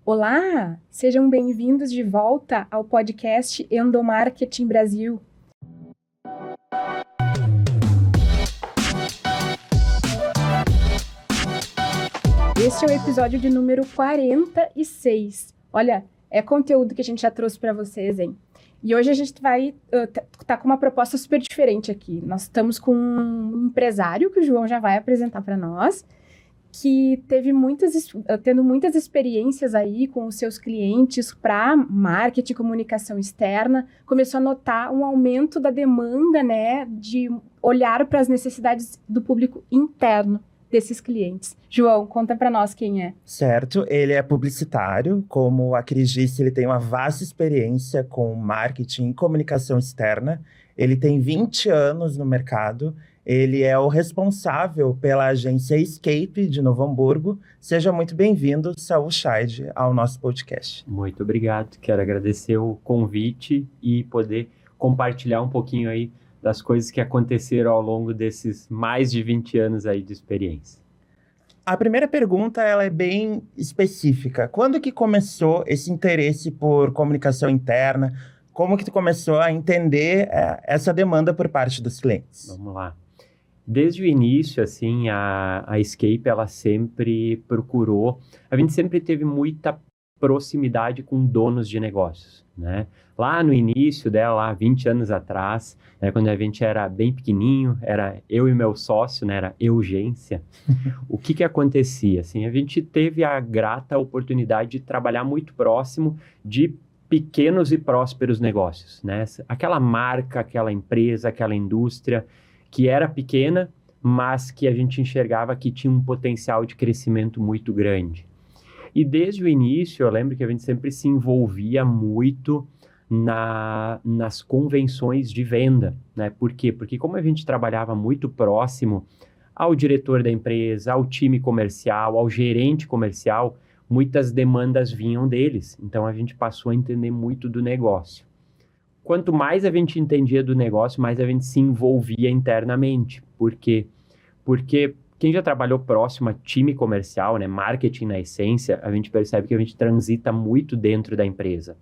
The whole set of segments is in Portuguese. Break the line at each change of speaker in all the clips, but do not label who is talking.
Olá, sejam bem-vindos de volta ao podcast Endomarketing Brasil. Este é o episódio de número 46. Olha, é conteúdo que a gente já trouxe para vocês, hein? E hoje a gente vai tá com uma proposta super diferente aqui. Nós estamos com um empresário que o João já vai apresentar para nós, que tendo muitas experiências aí com os seus clientes para marketing e comunicação externa, começou a notar um aumento da demanda, né, de olhar para as necessidades do público interno desses clientes. João, conta para nós quem é.
Certo, ele é publicitário, como a Cris disse, ele tem uma vasta experiência com marketing e comunicação externa, ele tem 20 anos no mercado. Ele é o responsável pela agência Escape de Novo Hamburgo. Seja muito bem-vindo, Saul Scheid, ao nosso podcast.
Muito obrigado. Quero agradecer o convite e poder compartilhar um pouquinho aí das coisas que aconteceram ao longo desses mais de 20 anos aí de experiência.
A primeira pergunta, ela é bem específica. Quando que começou esse interesse por comunicação interna? Como que tu começou a entender essa demanda por parte dos clientes?
Vamos lá. Desde o início, assim, a Escape, ela sempre procurou... A gente sempre teve muita proximidade com donos de negócios, né? Lá no início dela, lá 20 anos atrás, né, quando a gente era bem pequenininho, era eu e meu sócio, né, era Eugência. O que acontecia? Assim, a gente teve a grata oportunidade de trabalhar muito próximo de pequenos e prósperos negócios, né? Aquela marca, aquela empresa, aquela indústria que era pequena, mas que a gente enxergava que tinha um potencial de crescimento muito grande. E desde o início, eu lembro que a gente sempre se envolvia muito nas convenções de venda, né? Por quê? Porque como a gente trabalhava muito próximo ao diretor da empresa, ao time comercial, ao gerente comercial, muitas demandas vinham deles. Então, a gente passou a entender muito do negócio. Quanto mais a gente entendia do negócio, mais a gente se envolvia internamente. Por quê? Porque quem já trabalhou próximo a time comercial, né, marketing na essência, a gente percebe que a gente transita muito dentro da empresa.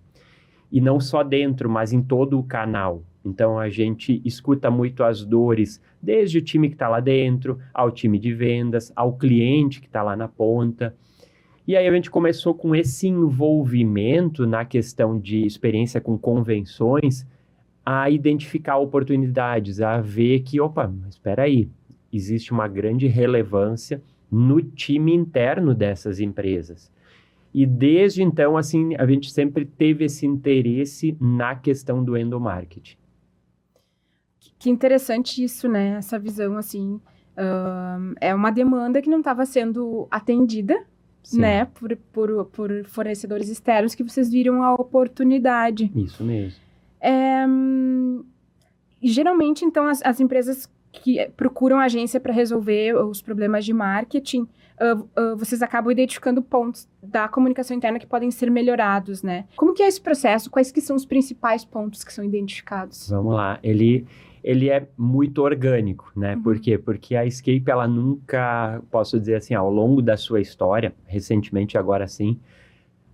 E não só dentro, mas em todo o canal. Então, a gente escuta muito as dores, desde o time que está lá dentro, ao time de vendas, ao cliente que está lá na ponta. E aí a gente começou com esse envolvimento na questão de experiência com convenções, a identificar oportunidades, a ver que, mas espera aí, existe uma grande relevância no time interno dessas empresas. E desde então, assim, a gente sempre teve esse interesse na questão do endomarketing.
Que interessante isso, né? Essa visão, assim, é uma demanda que não estava sendo atendida, sim, né, por fornecedores externos, que vocês viram a oportunidade.
Isso mesmo.
E geralmente, então, as empresas que procuram a agência para resolver os problemas de marketing, vocês acabam identificando pontos da comunicação interna que podem ser melhorados, né? Como que é esse processo? Quais que são os principais pontos que são identificados?
Vamos lá. Ele é muito orgânico, né? Por quê? Porque a Escape, ela nunca, posso dizer assim, ao longo da sua história, recentemente agora sim,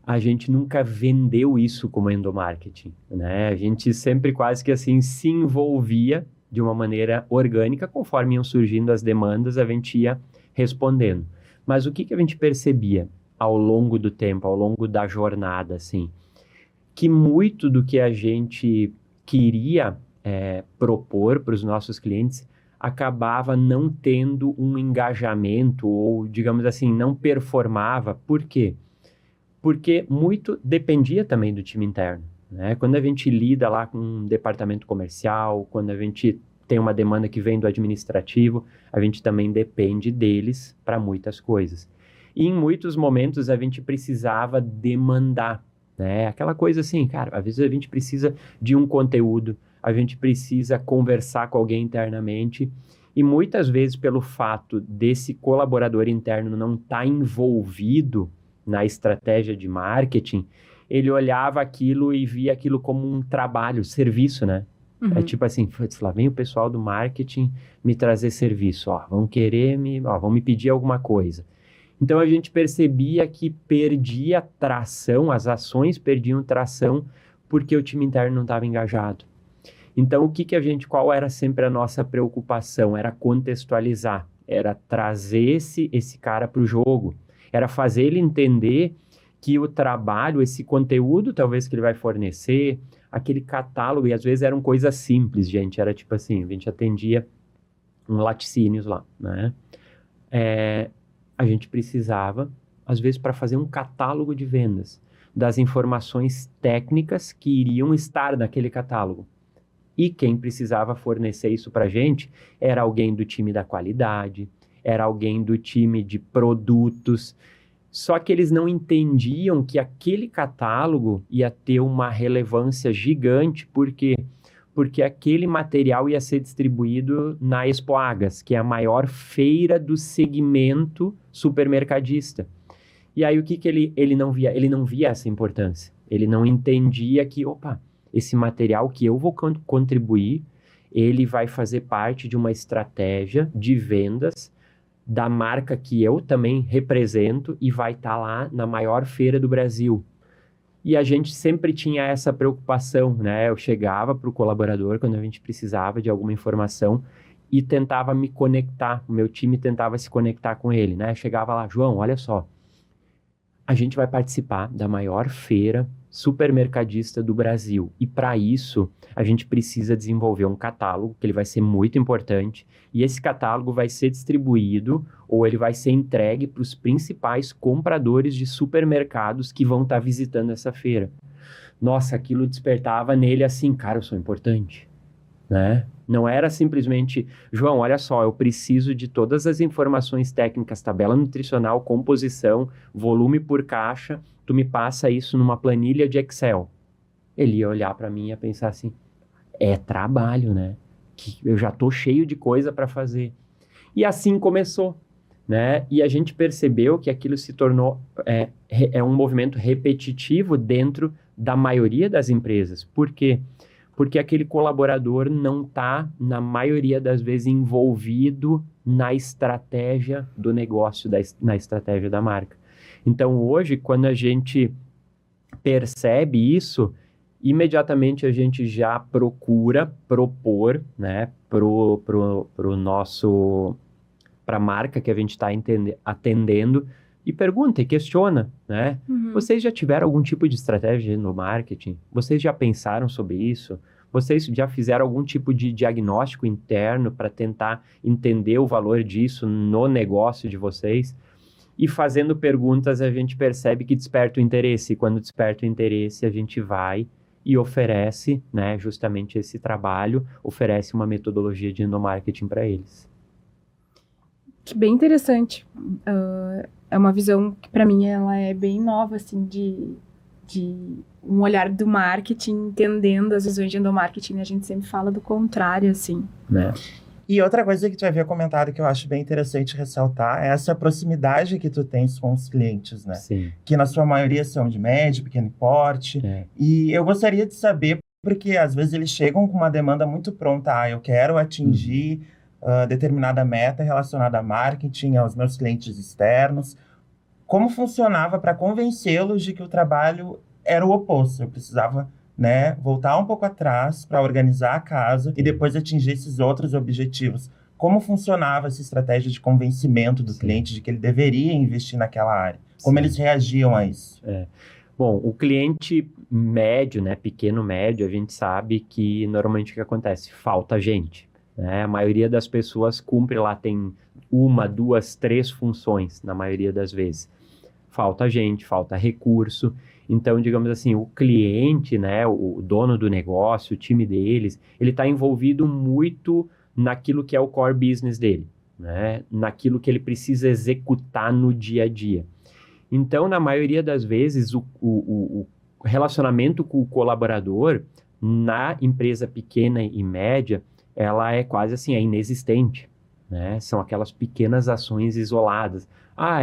a gente nunca vendeu isso como endomarketing, né? A gente sempre quase que assim se envolvia de uma maneira orgânica, conforme iam surgindo as demandas, a gente ia respondendo. Mas o que a gente percebia ao longo do tempo, ao longo da jornada, assim, que muito do que a gente queria propor para os nossos clientes acabava não tendo um engajamento ou, digamos assim, não performava. Por quê? Porque muito dependia também do time interno, né? Quando a gente lida lá com um departamento comercial, quando a gente tem uma demanda que vem do administrativo, a gente também depende deles para muitas coisas. E em muitos momentos a gente precisava demandar, né? Aquela coisa assim, cara, às vezes a gente precisa de um conteúdo, a gente precisa conversar com alguém internamente, e muitas vezes pelo fato desse colaborador interno não estar envolvido na estratégia de marketing, ele olhava aquilo e via aquilo como um trabalho, serviço, né? É tipo assim, lá vem o pessoal do marketing me trazer serviço, vão me pedir alguma coisa. Então a gente percebia que perdia tração, as ações perdiam tração porque o time interno não estava engajado. Então qual era sempre a nossa preocupação? Era contextualizar, era trazer esse cara para o jogo, era fazer ele entender que o trabalho, esse conteúdo talvez que ele vai fornecer, aquele catálogo, e às vezes eram coisas simples, gente, era tipo assim, a gente atendia laticínios lá, né? A gente precisava, às vezes, para fazer um catálogo de vendas, das informações técnicas que iriam estar naquele catálogo. E quem precisava fornecer isso para a gente era alguém do time da qualidade, era alguém do time de produtos. Só que eles não entendiam que aquele catálogo ia ter uma relevância gigante, por quê? Porque aquele material ia ser distribuído na Expo Agas, que é a maior feira do segmento supermercadista. E aí o que ele não via? Ele não via essa importância. Ele não entendia que, esse material que eu vou contribuir, ele vai fazer parte de uma estratégia de vendas da marca que eu também represento e vai estar lá na maior feira do Brasil. E a gente sempre tinha essa preocupação, né? Eu chegava para o colaborador quando a gente precisava de alguma informação e tentava me conectar, o meu time tentava se conectar com ele, né? Chegava lá, João, olha só, a gente vai participar da maior feira supermercadista do Brasil. E para isso, a gente precisa desenvolver um catálogo, que ele vai ser muito importante, e esse catálogo vai ser distribuído ou ele vai ser entregue para os principais compradores de supermercados que vão estar visitando essa feira. Nossa, aquilo despertava nele assim, cara, eu sou importante, né? Não era simplesmente, João, olha só, eu preciso de todas as informações técnicas, tabela nutricional, composição, volume por caixa, tu me passa isso numa planilha de Excel. Ele ia olhar para mim e ia pensar assim, é trabalho, né? Que eu já tô cheio de coisa para fazer. E assim começou, né? E a gente percebeu que aquilo se tornou um movimento repetitivo dentro da maioria das empresas. Por quê? Porque aquele colaborador não está, na maioria das vezes, envolvido na estratégia do negócio, na estratégia da marca. Então, hoje, quando a gente percebe isso, imediatamente a gente já procura propor, né, para a marca que a gente está atendendo e pergunta e questiona, né?
Uhum.
Vocês já tiveram algum tipo de estratégia no marketing? Vocês já pensaram sobre isso? Vocês já fizeram algum tipo de diagnóstico interno para tentar entender o valor disso no negócio de vocês? E fazendo perguntas, a gente percebe que desperta o interesse. E quando desperta o interesse, a gente vai e oferece, né, justamente esse trabalho, oferece uma metodologia de endomarketing para eles.
Que bem interessante. É uma visão que, para mim, ela é bem nova, assim, de um olhar do marketing, entendendo as visões de endomarketing. A gente sempre fala do contrário, assim.
Né? E outra coisa que tu havia comentado que eu acho bem interessante ressaltar é essa proximidade que tu tens com os clientes, né?
Sim.
Que na sua maioria são de médio, pequeno porte. E eu gostaria de saber, porque às vezes eles chegam com uma demanda muito pronta. Eu quero atingir determinada meta relacionada a marketing, aos meus clientes externos. Como funcionava para convencê-los de que o trabalho era o oposto? Eu precisava, né, voltar um pouco atrás para organizar a casa e depois atingir esses outros objetivos. Como funcionava essa estratégia de convencimento do cliente de que ele deveria investir naquela área? Como eles reagiam a isso?
Bom, o cliente médio, né, pequeno médio, a gente sabe que normalmente o que acontece? Falta gente. Né? A maioria das pessoas cumpre lá, tem 1, 2, 3 funções, na maioria das vezes. Falta gente, falta recurso. Então, digamos assim, o cliente, né, o dono do negócio, o time deles, ele está envolvido muito naquilo que é o core business dele, né? Naquilo que ele precisa executar no dia a dia. Então, na maioria das vezes, o relacionamento com o colaborador na empresa pequena e média, ela é quase assim, é inexistente, né? São aquelas pequenas ações isoladas.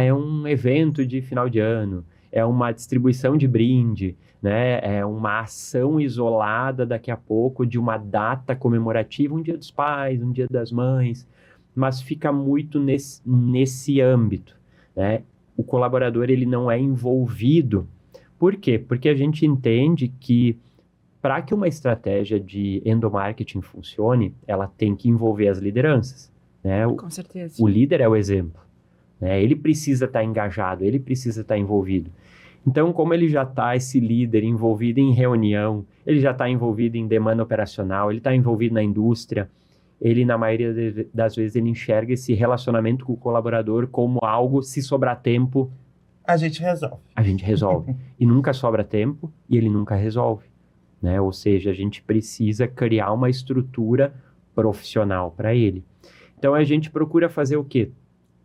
É um evento de final de ano, é uma distribuição de brinde, né? É uma ação isolada daqui a pouco de uma data comemorativa, um dia dos pais, um dia das mães, mas fica muito nesse âmbito, né? o colaborador ele não é envolvido. Por quê? Porque a gente entende que para que uma estratégia de endomarketing funcione, ela tem que envolver as lideranças, né?
Com certeza.
O líder é o exemplo, né? Ele precisa estar engajado, ele precisa estar envolvido. Então, como ele já está, esse líder, envolvido em reunião, ele já está envolvido em demanda operacional, ele está envolvido na indústria, ele, na maioria das vezes, ele enxerga esse relacionamento com o colaborador como algo, se sobrar tempo,
A gente resolve.
a gente resolve. E nunca sobra tempo e ele nunca resolve, né? Ou seja, a gente precisa criar uma estrutura profissional para ele. Então, a gente procura fazer o quê?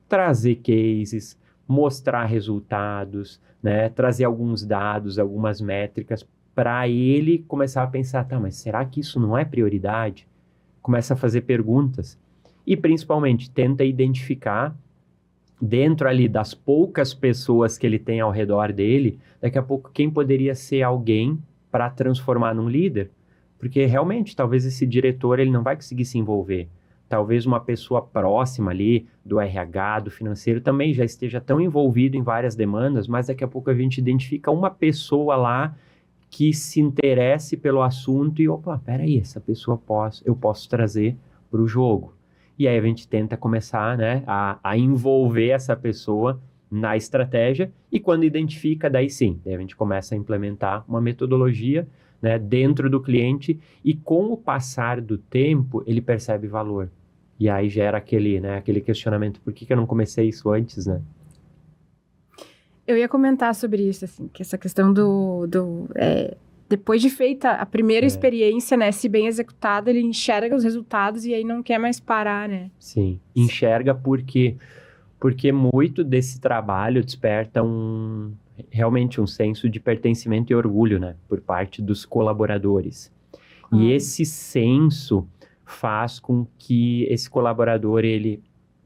Trazer cases, mostrar resultados, né? Trazer alguns dados, algumas métricas, para ele começar a pensar, tá, mas será que isso não é prioridade? Começa a fazer perguntas e, principalmente, tenta identificar dentro ali das poucas pessoas que ele tem ao redor dele, daqui a pouco quem poderia ser alguém para transformar num líder, porque realmente talvez esse diretor ele não vai conseguir se envolver. Talvez uma pessoa próxima ali do RH, do financeiro, também já esteja tão envolvido em várias demandas, mas daqui a pouco a gente identifica uma pessoa lá que se interesse pelo assunto e, opa, peraí, essa pessoa eu posso trazer para o jogo. E aí a gente tenta começar, né, a envolver essa pessoa na estratégia e quando identifica, daí sim, daí a gente começa a implementar uma metodologia, né, dentro do cliente e com o passar do tempo ele percebe valor. E aí gera aquele questionamento, por que eu não comecei isso antes, né?
Eu ia comentar sobre isso, assim, que essa questão depois de feita a primeira experiência, né, se bem executada, ele enxerga os resultados e aí não quer mais parar, né?
Sim, enxerga porque muito desse trabalho desperta realmente um senso de pertencimento e orgulho, né, por parte dos colaboradores. E esse senso faz com que esse colaborador, ele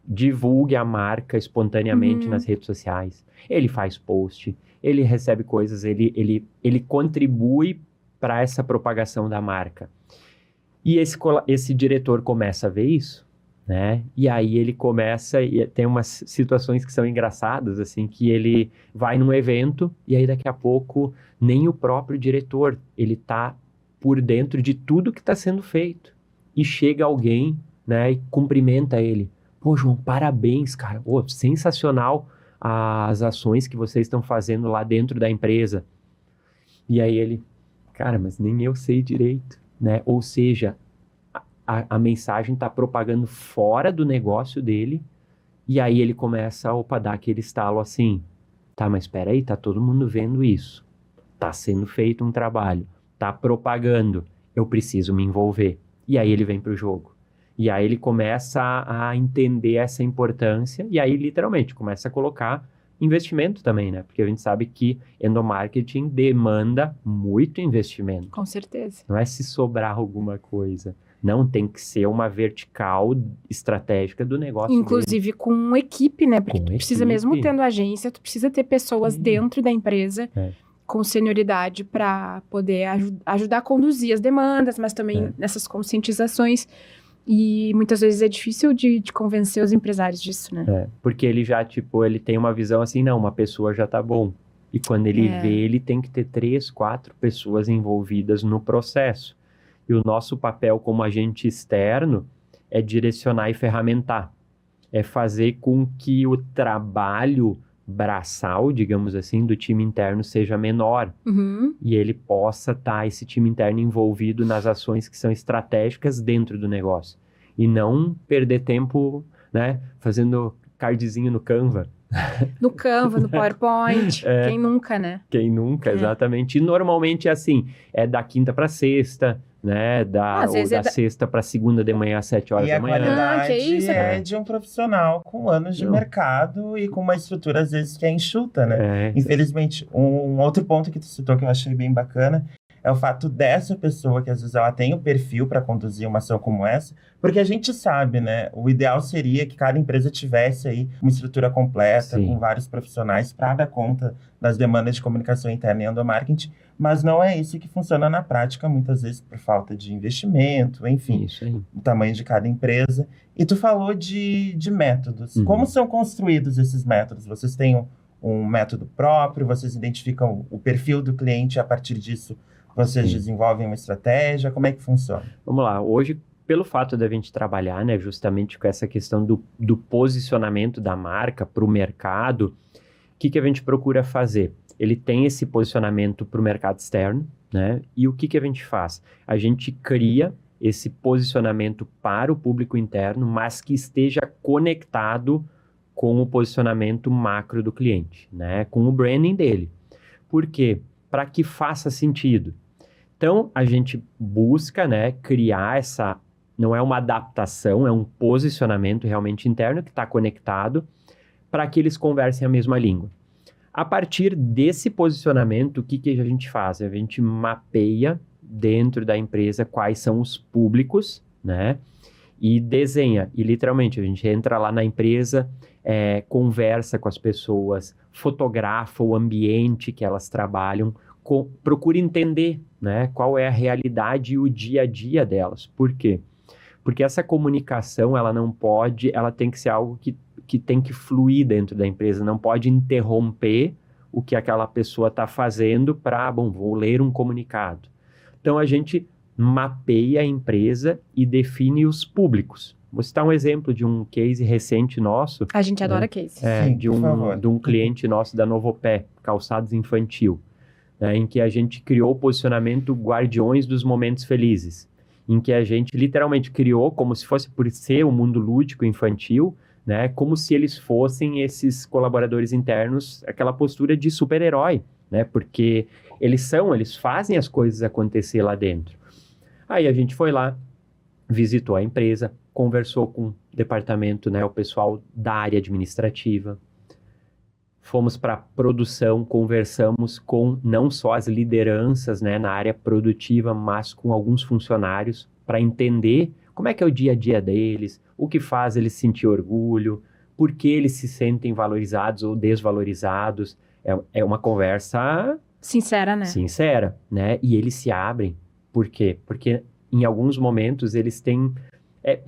divulgue a marca espontaneamente nas redes sociais. Ele faz post, ele recebe coisas, ele contribui para essa propagação da marca. E esse diretor começa a ver isso, né? E aí ele começa, e tem umas situações que são engraçadas, assim, que ele vai num evento e aí daqui a pouco nem o próprio diretor, ele tá por dentro de tudo que está sendo feito. E chega alguém, né, e cumprimenta ele. Pô, João, parabéns, cara. Pô, sensacional as ações que vocês estão fazendo lá dentro da empresa. E aí ele, cara, mas nem eu sei direito, né? Ou seja, a mensagem está propagando fora do negócio dele e aí ele começa a dar aquele estalo assim, tá, mas espera aí, tá todo mundo vendo isso. Tá sendo feito um trabalho, tá propagando, eu preciso me envolver. E aí ele vem pro jogo. E aí ele começa a entender essa importância e aí literalmente começa a colocar investimento também, né? Porque a gente sabe que endomarketing demanda muito investimento.
Com certeza.
Não é se sobrar alguma coisa. Não, tem que ser uma vertical estratégica do negócio.
Inclusive
dele.
com equipe, né? Porque
Com
tu precisa,
equipe.
mesmo tendo agência, tu precisa ter pessoas dentro da empresa com senioridade para poder ajudar a conduzir as demandas, mas também nessas conscientizações. E muitas vezes é difícil de convencer os empresários disso, né?
Porque ele já, ele tem uma visão assim, não, uma pessoa já tá bom. E quando ele vê, ele tem que ter 3, 4 pessoas envolvidas no processo. E o nosso papel como agente externo é direcionar e ferramentar. É fazer com que o trabalho braçal, digamos assim, do time interno seja menor. E ele possa estar, esse time interno, envolvido nas ações que são estratégicas dentro do negócio. E não perder tempo, né, fazendo cardzinho no Canva.
No Canva, no PowerPoint. Quem nunca, né?
Quem nunca, exatamente. E normalmente é assim, é da quinta para sexta, né? Ou da sexta para segunda de manhã às 7 horas da manhã.
E a qualidade
isso,
é de um profissional com anos de mercado e com uma estrutura, às vezes, que é enxuta, né? Infelizmente, um outro ponto que tu citou que eu achei bem bacana é o fato dessa pessoa, que às vezes ela tem o perfil para conduzir uma ação como essa, porque a gente sabe, né? O ideal seria que cada empresa tivesse aí uma estrutura completa, com vários profissionais para dar conta das demandas de comunicação interna e endomarketing, mas não é isso que funciona na prática, muitas vezes por falta de investimento, enfim, o tamanho de cada empresa. E tu falou de métodos. Como são construídos esses métodos? Vocês têm um método próprio? Vocês identificam o perfil do cliente e a partir disso vocês desenvolvem uma estratégia? Como é que funciona?
Vamos lá, hoje, pelo fato de a gente trabalhar, né, justamente com essa questão do posicionamento da marca para o mercado, o que a gente procura fazer? Ele tem esse posicionamento para o mercado externo, né? E o que a gente faz? A gente cria esse posicionamento para o público interno, mas que esteja conectado com o posicionamento macro do cliente, né? Com o branding dele. Por quê? Para que faça sentido. Então, a gente busca, né, criar essa... Não é uma adaptação, é um posicionamento realmente interno que está conectado para que eles conversem a mesma língua. A partir desse posicionamento, o que a gente faz? A gente mapeia dentro da empresa quais são os públicos, né? E desenha. E literalmente, a gente entra lá na empresa, conversa com as pessoas, fotografa o ambiente que elas trabalham, procura entender, né, qual é a realidade e o dia a dia delas. Por quê? Porque essa comunicação, ela tem que ser algo que tem que fluir dentro da empresa, não pode interromper o que aquela pessoa está fazendo vou ler um comunicado. Então, a gente mapeia a empresa e define os públicos. Vou citar um exemplo de um case recente nosso.
A gente adora case.
Sim,
de um cliente nosso da Novopé, calçados infantil, né, em que a gente criou o posicionamento Guardiões dos Momentos Felizes, em que a gente literalmente criou como se fosse, por ser um mundo lúdico infantil, né, como se eles fossem esses colaboradores internos, aquela postura de super-herói, né, porque eles fazem as coisas acontecer lá dentro. Aí a gente foi lá, visitou a empresa, conversou com o departamento, né, o pessoal da área administrativa, fomos para a produção, conversamos com não só as lideranças, né, na área produtiva, mas com alguns funcionários para entender como é que é o dia a dia deles, o que faz eles sentir orgulho, por que eles se sentem valorizados ou desvalorizados. É uma conversa...
Sincera, né?
Sincera, né? E eles se abrem. Por quê? Porque em alguns momentos eles têm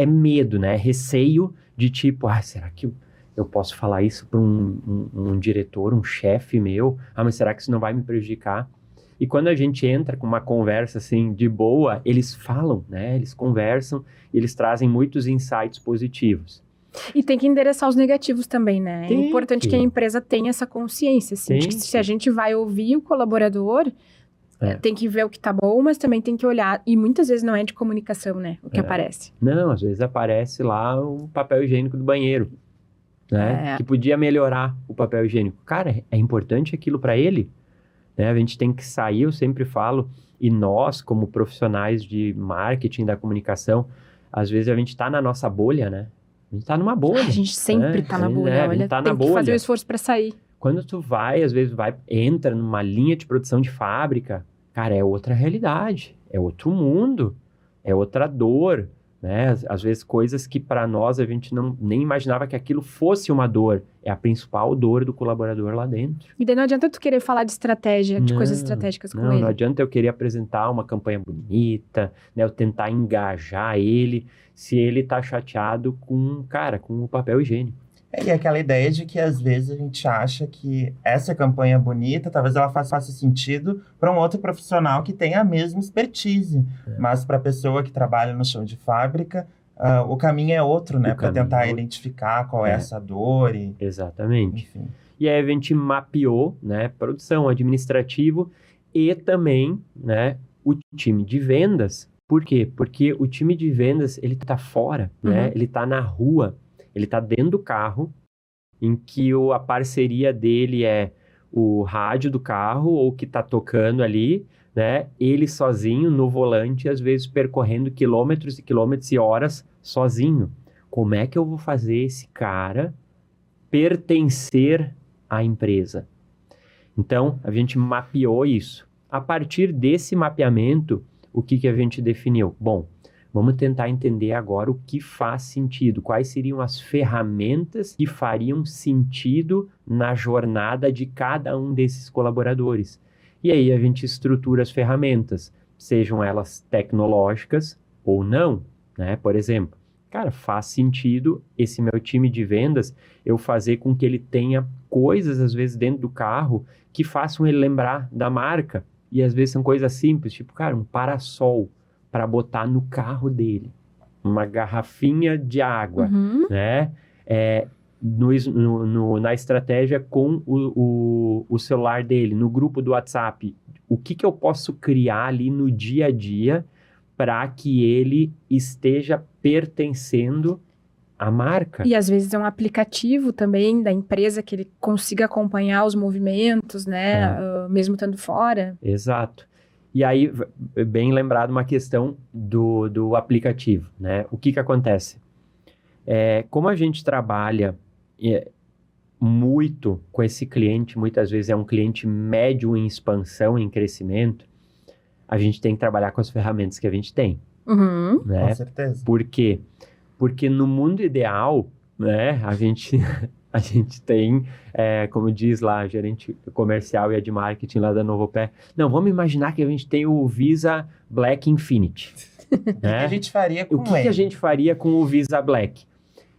medo, né? Receio de tipo, será que eu posso falar isso para um diretor, um chefe meu? Mas será que isso não vai me prejudicar? E quando a gente entra com uma conversa assim de boa, eles falam, né? Eles conversam e eles trazem muitos insights positivos.
E tem que endereçar os negativos também, né? É importante que a empresa tenha essa consciência, assim, de que se a gente vai ouvir o colaborador, tem que ver o que tá bom, mas também tem que olhar, e muitas vezes não é de comunicação, né? O que aparece.
Não, às vezes aparece lá o papel higiênico do banheiro, né? Que podia melhorar o papel higiênico. Cara, é importante aquilo para ele? Né? A gente tem que sair, eu sempre falo, e nós, como profissionais de marketing, da comunicação, às vezes a gente está na nossa bolha, né? A gente tá numa bolha.
A gente sempre tá na bolha, olha,
tá
tem
na
que
bolha.
fazer o esforço para sair.
Quando tu às vezes entra numa linha de produção de fábrica, cara, é outra realidade, é outro mundo, é outra dor, né? Às vezes coisas que para nós a gente nem imaginava que aquilo fosse uma dor, é a principal dor do colaborador lá dentro.
E daí não adianta tu querer falar de estratégia, de coisas estratégicas com ele.
Não adianta eu querer apresentar uma campanha bonita, né? Eu tentar engajar ele, se ele tá chateado com o papel higiênico.
E aquela ideia de que às vezes a gente acha que essa campanha bonita, talvez ela faça sentido para um outro profissional que tem a mesma expertise. Mas para a pessoa que trabalha no chão de fábrica, o caminho é outro, né? Para tentar identificar qual é essa dor.
Exatamente.
Enfim.
E aí a gente mapeou, né, produção, administrativo e também, né, o time de vendas. Por quê? Porque o time de vendas, ele tá fora, né? Ele tá na rua, ele tá dentro do carro, em que a parceria dele é o rádio do carro ou que tá tocando ali, né? Ele sozinho no volante, às vezes percorrendo quilômetros e quilômetros e horas sozinho. Como é que eu vou fazer esse cara pertencer à empresa? Então, a gente mapeou isso. A partir desse mapeamento, o que a gente definiu? Bom, vamos tentar entender agora o que faz sentido. Quais seriam as ferramentas que fariam sentido na jornada de cada um desses colaboradores? E aí a gente estrutura as ferramentas, sejam elas tecnológicas ou não, né? Por exemplo, cara, faz sentido esse meu time de vendas, eu fazer com que ele tenha coisas, às vezes, dentro do carro que façam ele lembrar da marca. E às vezes são coisas simples, tipo, cara, um parasol para botar no carro dele, uma garrafinha de água, né? Na estratégia com o celular dele, no grupo do WhatsApp, o que eu posso criar ali no dia a dia para que ele esteja pertencendo à marca.
E às vezes é um aplicativo também da empresa que ele consiga acompanhar os movimentos, né? Mesmo estando fora.
Exato. E aí, bem lembrado uma questão do aplicativo, né? O que acontece? Como a gente trabalha muito com esse cliente, muitas vezes é um cliente médio em expansão, em crescimento, a gente tem que trabalhar com as ferramentas que a gente tem. Né?
Com certeza.
Por quê? Porque no mundo ideal, né, a gente tem, como diz lá, a gerente comercial e a de marketing lá da Novopé, não, vamos imaginar que a gente tem o Visa Black Infinity. Né?
O que a gente faria com
ele? O que a gente faria com o Visa Black?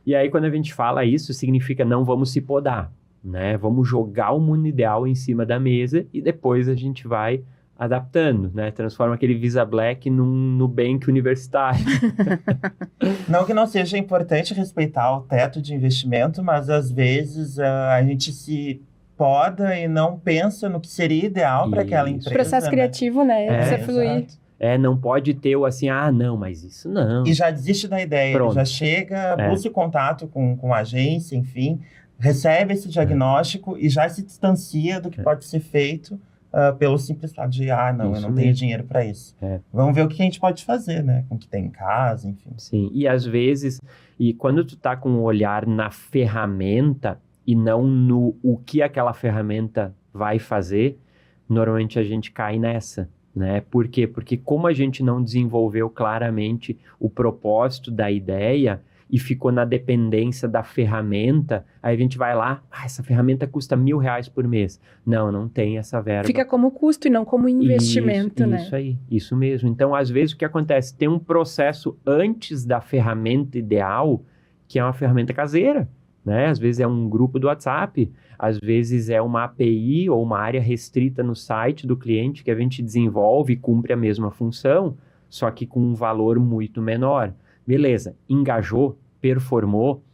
E aí, quando a gente fala isso, significa não vamos se podar, né? Vamos jogar o mundo ideal em cima da mesa e depois a gente vai adaptando, né? Transforma aquele Visa Black num Nubank universitário.
Não que não seja importante respeitar o teto de investimento, mas às vezes a gente se poda e não pensa no que seria ideal para aquela empresa.
Processo criativo, né? Precisa fluir.
Exato.
Não pode ter o assim, não, mas isso não.
E já desiste da ideia,
Pronto.
já chega, busca contato com a agência, enfim, recebe esse diagnóstico e já se distancia do que pode ser feito pelo simples fato de, não,
Isso
eu não tenho
mesmo.
dinheiro para isso. Vamos ver o que a gente pode fazer, né? Com o que tem em casa, enfim.
Sim, e às vezes, quando tu tá com o olhar na ferramenta e não no o que aquela ferramenta vai fazer, normalmente a gente cai nessa. Né? Por quê? Porque como a gente não desenvolveu claramente o propósito da ideia e ficou na dependência da ferramenta, aí a gente vai lá, essa ferramenta custa R$1.000 por mês. Não tem essa verba.
Fica como custo e não como investimento, né?
Isso aí, isso mesmo. Então, às vezes, o que acontece? Tem um processo antes da ferramenta ideal, que é uma ferramenta caseira, né? Às vezes é um grupo do WhatsApp, às vezes é uma API ou uma área restrita no site do cliente que a gente desenvolve e cumpre a mesma função, só que com um valor muito menor. Beleza, engajou, performou,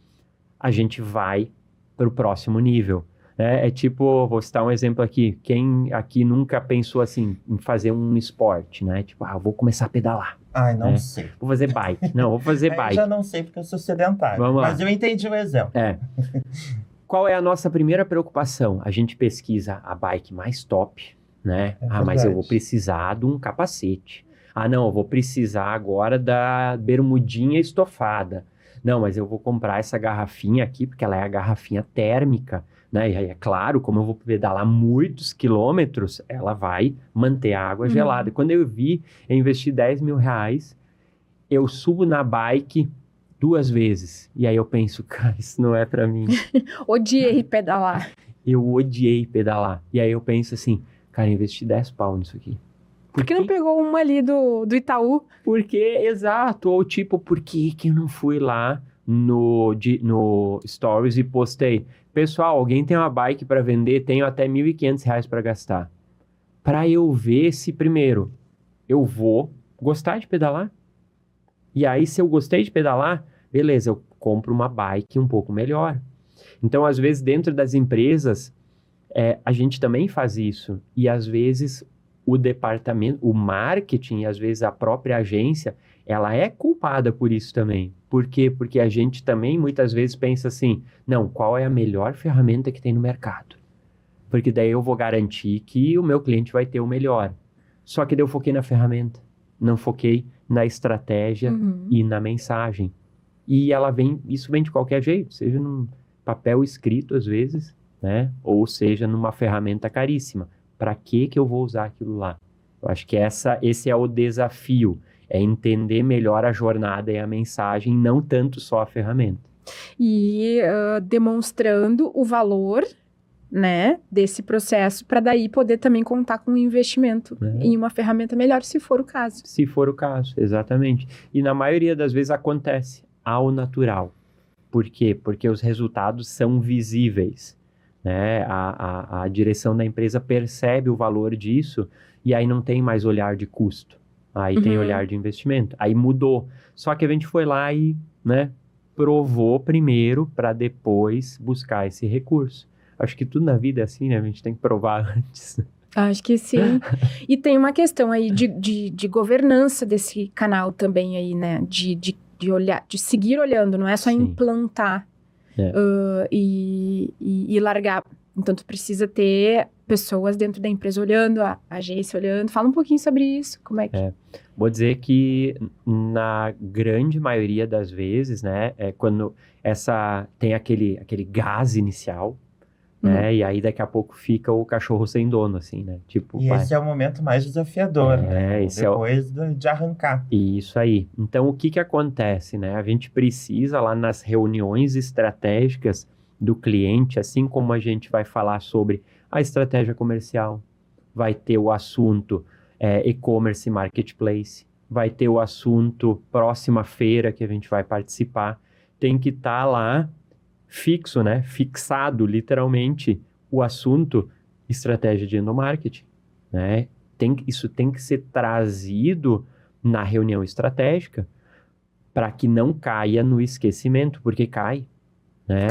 a gente vai para o próximo nível. Né? Tipo, vou citar um exemplo aqui, quem aqui nunca pensou assim em fazer um esporte, né? Tipo, vou começar a pedalar.
Não sei.
Vou fazer bike. Não, vou fazer bike.
Eu já não sei porque eu sou sedentário.
Vamos lá.
Mas eu entendi o exemplo.
Qual é a nossa primeira preocupação? A gente pesquisa a bike mais top, né? Mas eu vou precisar de um capacete. Não, eu vou precisar agora da bermudinha estofada. Não, mas eu vou comprar essa garrafinha aqui, porque ela é a garrafinha térmica, né? E aí, é claro, como eu vou pedalar muitos quilômetros, ela vai manter a água gelada. Quando eu investi R$10.000, eu subo na bike 2 vezes. E aí eu penso, cara, isso não é pra mim.
Odiei pedalar.
Eu odiei pedalar. E aí eu penso assim, cara, investi 10 pau nisso aqui.
Por que não pegou uma ali do Itaú?
Porque, exato. Ou tipo, por que eu não fui lá no Stories e postei? Pessoal, alguém tem uma bike para vender? Tenho até R$1.500 para gastar. Para eu ver se, primeiro, eu vou gostar de pedalar. E aí, se eu gostei de pedalar, beleza, eu compro uma bike um pouco melhor. Então, às vezes, dentro das empresas, a gente também faz isso. E, às vezes, o departamento, o marketing, às vezes, a própria agência, ela é culpada por isso também. Por quê? Porque a gente também, muitas vezes, pensa assim, não, qual é a melhor ferramenta que tem no mercado? Porque daí eu vou garantir que o meu cliente vai ter o melhor. Só que daí eu foquei na ferramenta, não foquei na estratégia e na mensagem. E isso vem de qualquer jeito, seja num papel escrito às vezes, né? Ou seja numa ferramenta caríssima. Para que eu vou usar aquilo lá? Eu acho que esse é o desafio, é entender melhor a jornada e a mensagem, não tanto só a ferramenta.
E demonstrando o valor, né, desse processo, para daí poder também contar com um investimento em uma ferramenta melhor, se for o caso.
Se for o caso, exatamente. E na maioria das vezes acontece. ao natural. Por quê? Porque os resultados são visíveis, né? A direção da empresa percebe o valor disso e aí não tem mais olhar de custo. Aí tem olhar de investimento. Aí mudou. Só que a gente foi lá e, né, provou primeiro para depois buscar esse recurso. Acho que tudo na vida é assim, né? A gente tem que provar antes.
Acho que sim. E tem uma questão aí de governança desse canal também aí, né? De olhar, de seguir olhando, não é só
Sim.
implantar e largar. Então, tu precisa ter pessoas dentro da empresa olhando, a agência olhando. Fala um pouquinho sobre isso, como é que...
Vou dizer que na grande maioria das vezes, né, quando tem aquele gás inicial, né, e aí daqui a pouco fica o cachorro sem dono, assim, né, tipo...
E esse é o momento mais desafiador, né, depois de arrancar.
Isso aí. Então, o que acontece, né, a gente precisa lá nas reuniões estratégicas do cliente, assim como a gente vai falar sobre a estratégia comercial, vai ter o assunto e-commerce e marketplace, vai ter o assunto próxima feira que a gente vai participar, tem que estar lá fixo, né? Fixado, literalmente, o assunto estratégia de endomarketing, né? Isso tem que ser trazido na reunião estratégica para que não caia no esquecimento, porque cai, né?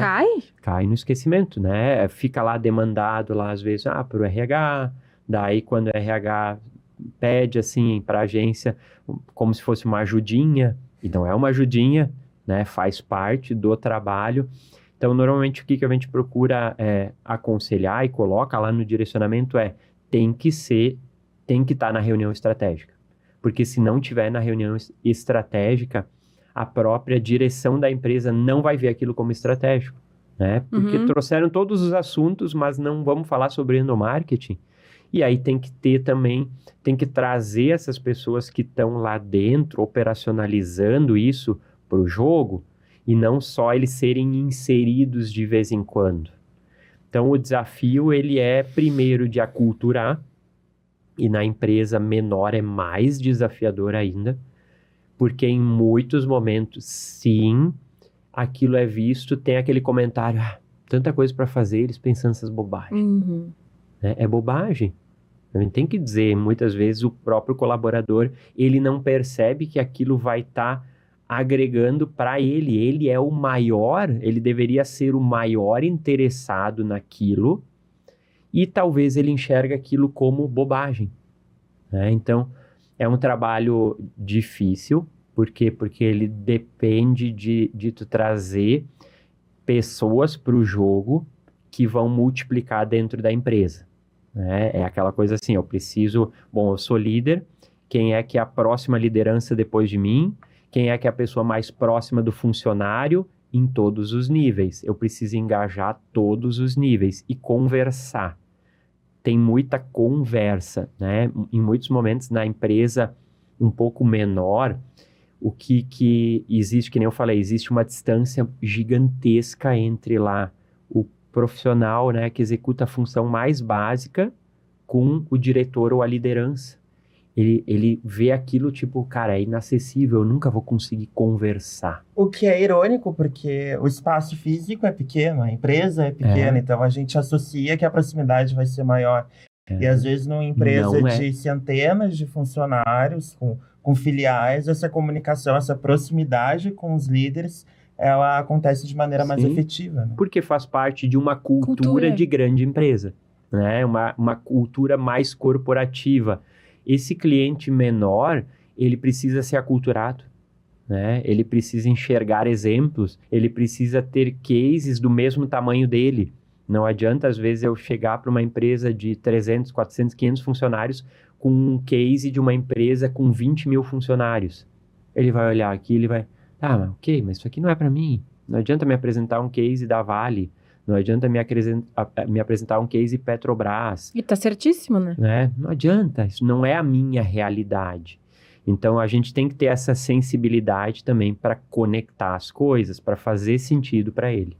Cai no esquecimento, né? Fica lá demandado, lá às vezes, para o RH, daí quando o RH pede, assim, para a agência, como se fosse uma ajudinha, e não é uma ajudinha, né? Faz parte do trabalho. Então, normalmente, o que a gente procura aconselhar e coloca lá no direcionamento tem que estar na reunião estratégica. Porque se não tiver na reunião estratégica, a própria direção da empresa não vai ver aquilo como estratégico, né? Porque trouxeram todos os assuntos, mas não vamos falar sobre endomarketing. E aí tem que trazer essas pessoas que estão lá dentro, operacionalizando isso para o jogo, e não só eles serem inseridos de vez em quando. Então, o desafio, ele é, primeiro, de aculturar, e na empresa menor é mais desafiador ainda, porque em muitos momentos, sim, aquilo é visto, tem aquele comentário, tanta coisa para fazer, eles pensando essas bobagens. É bobagem. A gente tem que dizer, muitas vezes, o próprio colaborador, ele não percebe que aquilo vai estar agregando para ele. Ele é o maior, ele deveria ser o maior interessado naquilo, e talvez ele enxergue aquilo como bobagem, né? Então, é um trabalho difícil. Por quê? Porque ele depende de tu trazer pessoas para o jogo que vão multiplicar dentro da empresa, né? É aquela coisa assim, eu sou líder, quem é que é a próxima liderança depois de mim? Quem é que é a pessoa mais próxima do funcionário? Em todos os níveis. Eu preciso engajar todos os níveis e conversar. Tem muita conversa, né? Em muitos momentos na empresa um pouco menor, o que existe, que nem eu falei, existe uma distância gigantesca entre lá o profissional, né, que executa a função mais básica com o diretor ou a liderança. Ele vê aquilo tipo, cara, é inacessível, eu nunca vou conseguir conversar.
O que é irônico, porque o espaço físico é pequeno, a empresa é pequena, então a gente associa que a proximidade vai ser maior. E às vezes numa empresa de centenas de funcionários, com filiais, essa comunicação, essa proximidade com os líderes, ela acontece de maneira mais efetiva, né?
Porque faz parte de uma cultura de grande empresa, né? Uma cultura mais corporativa. Esse cliente menor, ele precisa ser aculturado, né? Ele precisa enxergar exemplos, ele precisa ter cases do mesmo tamanho dele. Não adianta, às vezes, eu chegar para uma empresa de 300, 400, 500 funcionários com um case de uma empresa com 20 mil funcionários. Ele vai olhar aqui, ele vai... ok, mas isso aqui não é para mim. Não adianta me apresentar um case da Vale. Não adianta me apresentar um case Petrobras.
E tá certíssimo, né?
Não adianta, isso não é a minha realidade. Então, a gente tem que ter essa sensibilidade também para conectar as coisas, para fazer sentido para ele.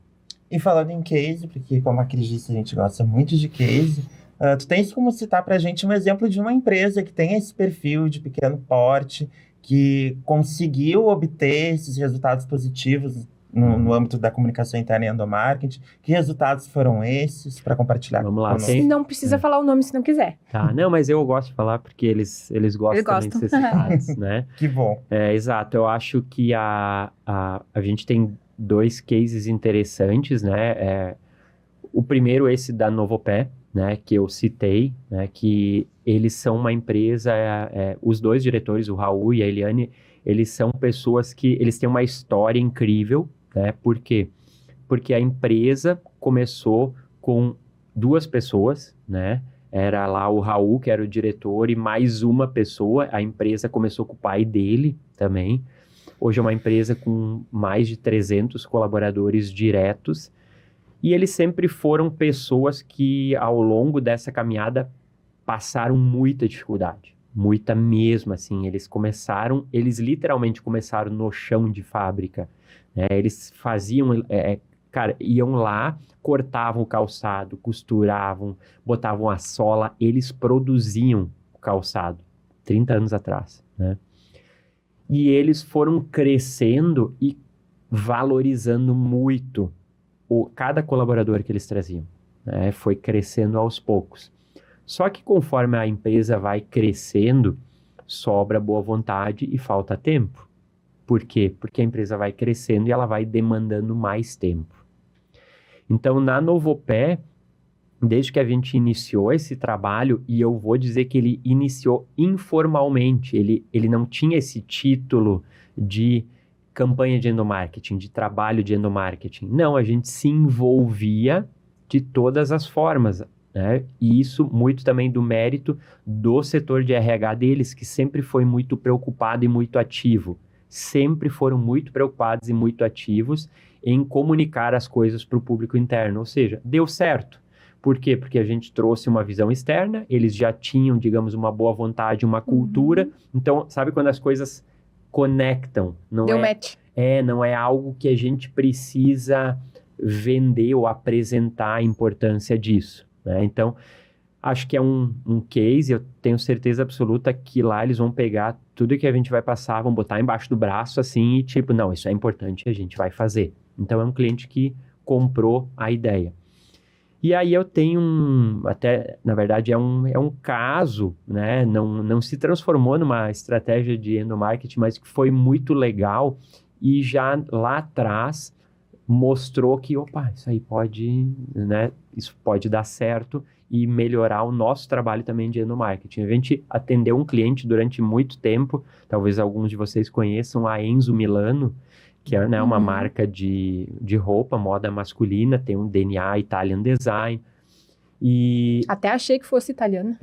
E falando em case, porque como a Cris disse, a gente gosta muito de case, tu tens como citar para a gente um exemplo de uma empresa que tem esse perfil de pequeno porte, que conseguiu obter esses resultados positivos no âmbito da comunicação interna e endomarketing. Que resultados foram esses para compartilhar?
Vamos lá,
conosco?
Não precisa falar o nome se não quiser.
Tá, não, mas eu gosto de falar porque eles gostam também de ser citados, né?
Que bom.
Exato, eu acho que a gente tem 2 cases interessantes, né? O primeiro, esse da Novopé, né, que eu citei, né, que eles são uma empresa, os 2 diretores, o Raul e a Eliane, eles são pessoas que eles têm uma história incrível, né? Por quê? Porque a empresa começou com 2 pessoas, né? Era lá o Raul, que era o diretor, e mais uma pessoa. A empresa começou com o pai dele também. Hoje é uma empresa com mais de 300 colaboradores diretos. E eles sempre foram pessoas que, ao longo dessa caminhada, passaram muita dificuldade. Muita mesmo, assim. Eles literalmente começaram no chão de fábrica, né? Eles faziam, iam lá, cortavam o calçado, costuravam, botavam a sola, eles produziam o calçado, 30 anos atrás, né? E eles foram crescendo e valorizando muito cada colaborador que eles traziam, né? Foi crescendo aos poucos. Só que conforme a empresa vai crescendo, sobra boa vontade e falta tempo. Por quê? Porque a empresa vai crescendo e ela vai demandando mais tempo. Então, na Novopé, desde que a gente iniciou esse trabalho, e eu vou dizer que ele iniciou informalmente, ele não tinha esse título de campanha de endomarketing, de trabalho de endomarketing. Não, a gente se envolvia de todas as formas, né? E isso muito também do mérito do setor de RH deles, que sempre foi muito preocupado e muito ativo. Sempre foram muito preocupados e muito ativos em comunicar as coisas para o público interno. Ou seja, deu certo. Por quê? Porque a gente trouxe uma visão externa, eles já tinham, digamos, uma boa vontade, uma cultura. Então, sabe quando as coisas conectam?
Deu match.
Não é algo que a gente precisa vender ou apresentar a importância disso, né? Então, acho que é um case, eu tenho certeza absoluta que lá eles vão pegar tudo que a gente vai passar, vão botar embaixo do braço, assim, e tipo, não, isso é importante, a gente vai fazer. Então, é um cliente que comprou a ideia. E aí eu tenho na verdade, é um caso, né? Não se transformou numa estratégia de endomarketing, mas que foi muito legal e já lá atrás mostrou que, isso aí pode, né? Isso pode dar certo e melhorar o nosso trabalho também de endomarketing. A gente atendeu um cliente durante muito tempo, talvez alguns de vocês conheçam, a Enzo Milano, que é, né, uma marca de roupa, moda masculina, tem um DNA Italian Design. E
até achei que fosse italiana.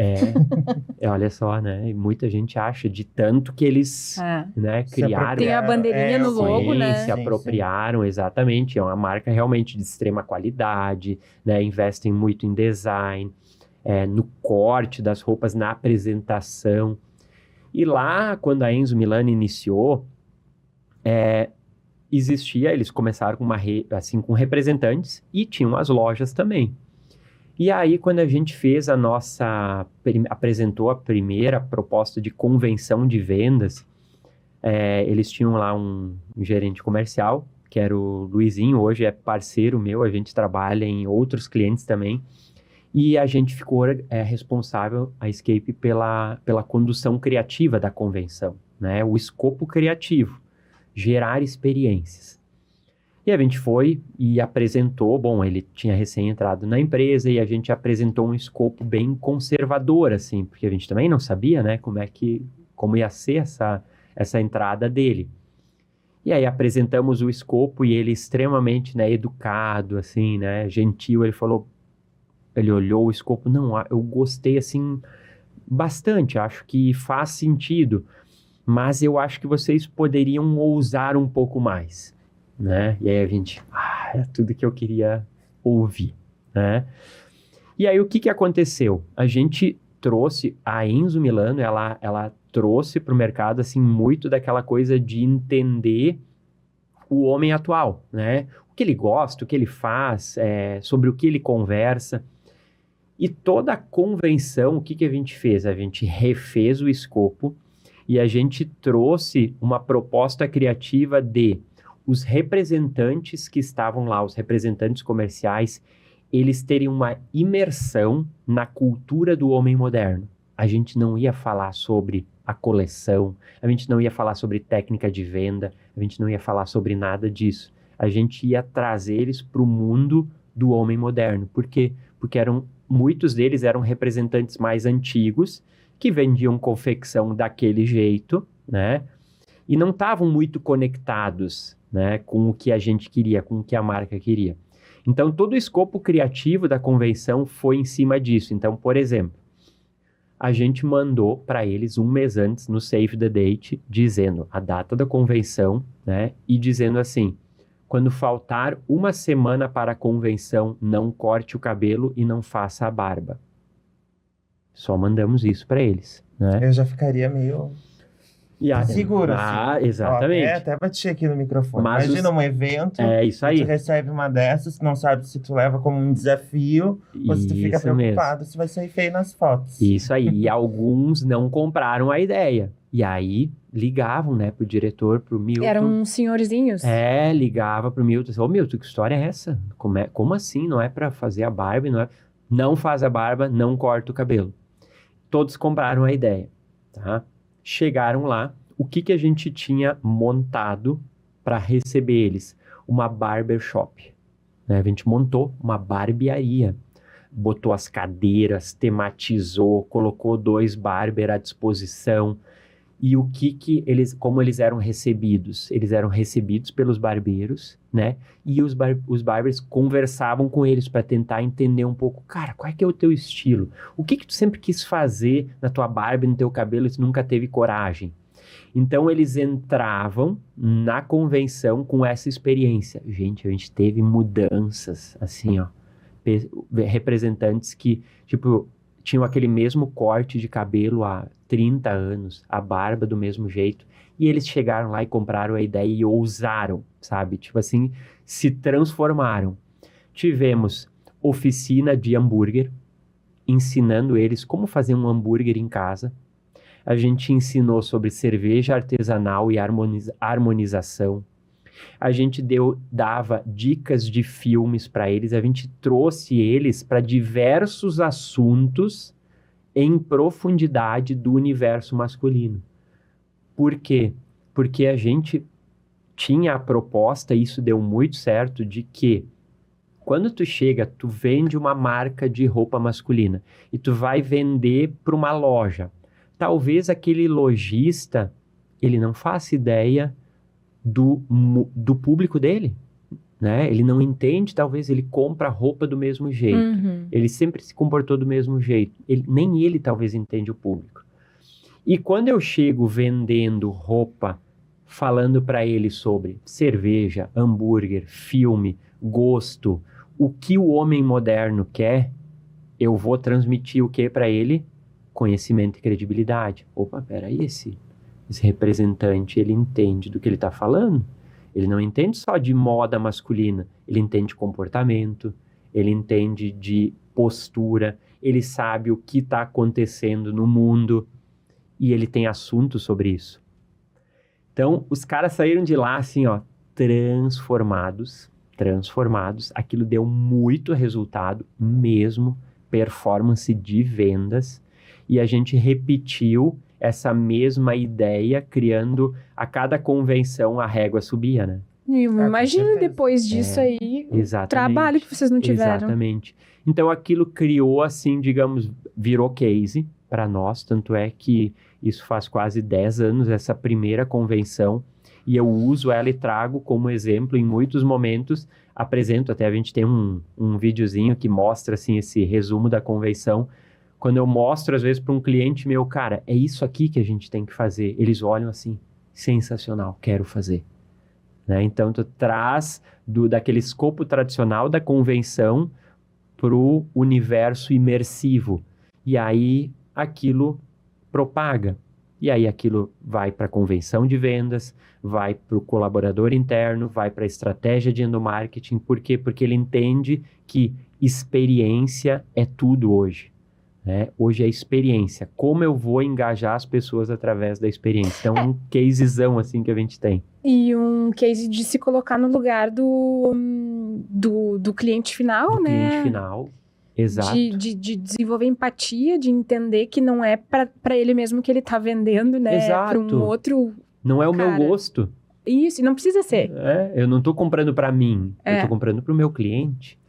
Olha só, né? E muita gente acha, de tanto que eles né, criaram.
Tem a bandeirinha no logo, né?
Se apropriaram, exatamente. É uma marca realmente de extrema qualidade, né? Investem muito em design, no corte das roupas, na apresentação. E lá, quando a Enzo Milano iniciou, eles começaram com com representantes e tinham as lojas também. E aí, quando a gente fez apresentou a primeira proposta de convenção de vendas, eles tinham lá um gerente comercial, que era o Luizinho, hoje é parceiro meu, a gente trabalha em outros clientes também, e a gente ficou responsável, a Escape, pela condução criativa da convenção, né? O escopo criativo, gerar experiências. E a gente foi e apresentou, ele tinha recém entrado na empresa e a gente apresentou um escopo bem conservador, assim, porque a gente também não sabia, né, como ia ser essa entrada dele. E aí apresentamos o escopo e ele extremamente, né, educado, assim, né, gentil, ele olhou o escopo, não, eu gostei, assim, bastante, acho que faz sentido, mas eu acho que vocês poderiam ousar um pouco mais, né? E aí a gente, é tudo que eu queria ouvir, né? E aí o que aconteceu? A gente trouxe a Enzo Milano, ela trouxe para o mercado, assim, muito daquela coisa de entender o homem atual, né? O que ele gosta, o que ele faz, sobre o que ele conversa. E toda a convenção, o que a gente fez? A gente refez o escopo E a gente trouxe uma proposta criativa de os representantes que estavam lá, os representantes comerciais, eles terem uma imersão na cultura do homem moderno. A gente não ia falar sobre a coleção, a gente não ia falar sobre técnica de venda, a gente não ia falar sobre nada disso. A gente ia trazer eles para o mundo do homem moderno. Por quê? Porque muitos deles eram representantes mais antigos, que vendiam confecção daquele jeito, né? E não estavam muito conectados, né, com o que a gente queria, com o que a marca queria. Então, todo o escopo criativo da convenção foi em cima disso. Então, por exemplo, a gente mandou para eles um mês antes, no Save the Date, dizendo a data da convenção, né, e dizendo assim, quando faltar uma semana para a convenção, não corte o cabelo e não faça a barba. Só mandamos isso para eles, né?
Eu já ficaria meio seguro, assim.
Exatamente.
Até bati aqui no microfone.
Mas
imagina um evento,
isso aí.
tu recebe uma dessas, não sabe se tu leva como um desafio ou se tu fica preocupado se vai sair feio nas fotos.
Isso aí. E alguns não compraram a ideia. E aí ligavam, né, pro diretor, pro Milton.
Eram senhorzinhos?
Ligava pro Milton. Ô, Milton, que história é essa? Como assim? Não é pra fazer a barba? Não faz a barba, não corta o cabelo. Todos compraram a ideia, tá? Chegaram lá, o que a gente tinha montado para receber eles? Uma barbershop, né? A gente montou uma barbearia, botou as cadeiras, tematizou, colocou 2 barber à disposição. E como eles eram recebidos? Eles eram recebidos pelos barbeiros, né? E os barbers conversavam com eles para tentar entender um pouco, cara, qual é que é o teu estilo? O que tu sempre quis fazer na tua barba, no teu cabelo, e tu nunca teve coragem? Então, eles entravam na convenção com essa experiência. Gente, a gente teve mudanças, assim, ó. Representantes que, tipo, tinham aquele mesmo corte de cabelo há 30 anos, a barba do mesmo jeito, e eles chegaram lá e compraram a ideia e ousaram, sabe? Tipo assim, se transformaram. Tivemos oficina de hambúrguer, ensinando eles como fazer um hambúrguer em casa. A gente ensinou sobre cerveja artesanal e harmonização. A gente dava dicas de filmes para eles, a gente trouxe eles para diversos assuntos em profundidade do universo masculino. Por quê? Porque a gente tinha a proposta, e isso deu muito certo, de que quando tu chega, tu vende uma marca de roupa masculina e tu vai vender para uma loja. Talvez aquele lojista, ele não faça ideia do público dele, né? Ele não entende, talvez ele compra roupa do mesmo jeito.
Uhum.
Ele sempre se comportou do mesmo jeito. Nem ele talvez entende o público. E quando eu chego vendendo roupa, falando para ele sobre cerveja, hambúrguer, filme, gosto, o que o homem moderno quer, eu vou transmitir o que para ele? Conhecimento e credibilidade. Opa, peraí, esse representante, ele entende do que ele está falando. Ele não entende só de moda masculina, ele entende comportamento, ele entende de postura, ele sabe o que está acontecendo no mundo e ele tem assunto sobre isso. Então, os caras saíram de lá assim, ó, transformados. Aquilo deu muito resultado mesmo, performance de vendas, e a gente repetiu essa mesma ideia, criando a cada convenção a régua subia, né?
Imagina depois disso aí, o trabalho que vocês não tiveram.
Exatamente. Então aquilo criou, assim, digamos, virou case para nós, tanto é que isso faz quase 10 anos, essa primeira convenção, e eu uso ela e trago como exemplo em muitos momentos, apresento, até a gente tem um videozinho que mostra, assim, esse resumo da convenção. Quando eu mostro, às vezes, para um cliente meu, cara, é isso aqui que a gente tem que fazer. Eles olham assim, sensacional, quero fazer. Né? Então, tu traz daquele escopo tradicional da convenção para o universo imersivo. E aí, aquilo propaga. E aí, aquilo vai para a convenção de vendas, vai para o colaborador interno, vai para a estratégia de endomarketing. Por quê? Porque ele entende que experiência é tudo hoje. né? Hoje é experiência. Como eu vou engajar as pessoas através da experiência? Então, um casezão assim que a gente tem.
E um case de se colocar no lugar do cliente final,
Do
né?
cliente final. Exato.
De desenvolver empatia, de entender que não é para ele mesmo que ele tá vendendo, né?
Exato.
Para um outro.
Não é o
Cara.
meu gosto.
Isso, e não precisa ser.
Eu não tô comprando para mim.
É.
Eu tô comprando pro meu cliente.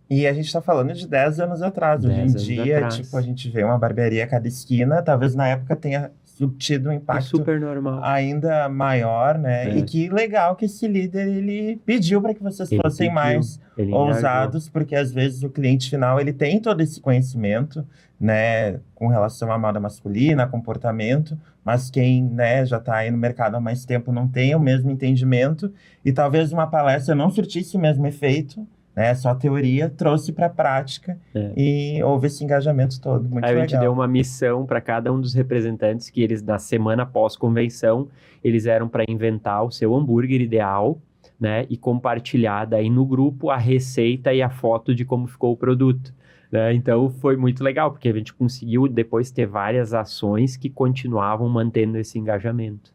E a gente tá falando de 10 anos atrás. Hoje
10
em
anos
dia,
atrás.
tipo, a gente vê uma barbearia a cada esquina. Talvez na época tenha tido um
É
impacto
super normal.
ainda maior, né?
É.
E que legal que esse líder, ele pediu para que vocês
Ele
fossem
pediu,
mais
ele engajou.
ousados, porque às vezes o cliente final, ele tem todo esse conhecimento, né, com relação à moda masculina, comportamento, mas quem, né, já está aí no mercado há mais tempo não tem o mesmo entendimento, e talvez uma palestra não surtisse o mesmo efeito, né, só teoria, trouxe para a prática, e houve esse engajamento todo, muito
Aí a
legal.
gente deu uma missão para cada um dos representantes, que eles, na semana pós-convenção, eles eram para inventar o seu hambúrguer ideal, né, e compartilhar daí no grupo a receita e a foto de como ficou o produto, né? Então foi muito legal, porque a gente conseguiu depois ter várias ações que continuavam mantendo esse engajamento.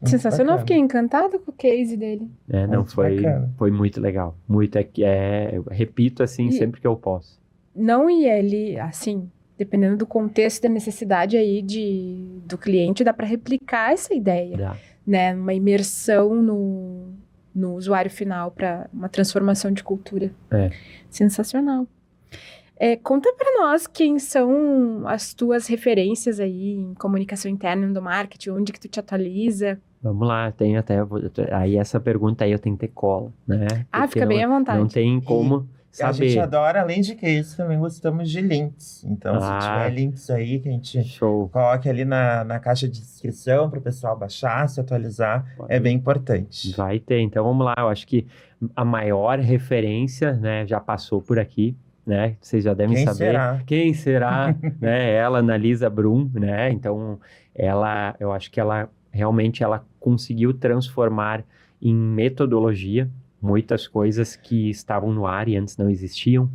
Muito
Sensacional,
bacana.
fiquei encantada com o case dele.
Não,
Muito
foi
bacana.
muito legal. Muito, eu repito assim sempre que eu posso.
Não, e ele, assim, dependendo do contexto, da necessidade aí do cliente, dá para replicar essa ideia,
Dá.
né? Uma imersão no usuário final para uma transformação de cultura. Sensacional. Conta para nós quem são as tuas referências aí em comunicação interna do marketing, onde que tu te atualiza.
Vamos lá, tem até... Aí essa pergunta aí eu tenho que ter cola, né? Porque
Fica bem à vontade.
Não tem como
A gente
saber.
adora, além de que isso, também gostamos de links. Então, se tiver links aí, que a gente
Show.
coloque ali na caixa de descrição para o pessoal baixar, se atualizar, é bem importante.
Vai ter. Então, vamos lá. Eu acho que a maior referência, né, já passou por aqui, né? Vocês já devem
Quem
saber.
será?
Quem será? Né? Ela, Annalisa Brum, né? Então, eu acho que ela realmente conseguiu transformar em metodologia muitas coisas que estavam no ar e antes não existiam,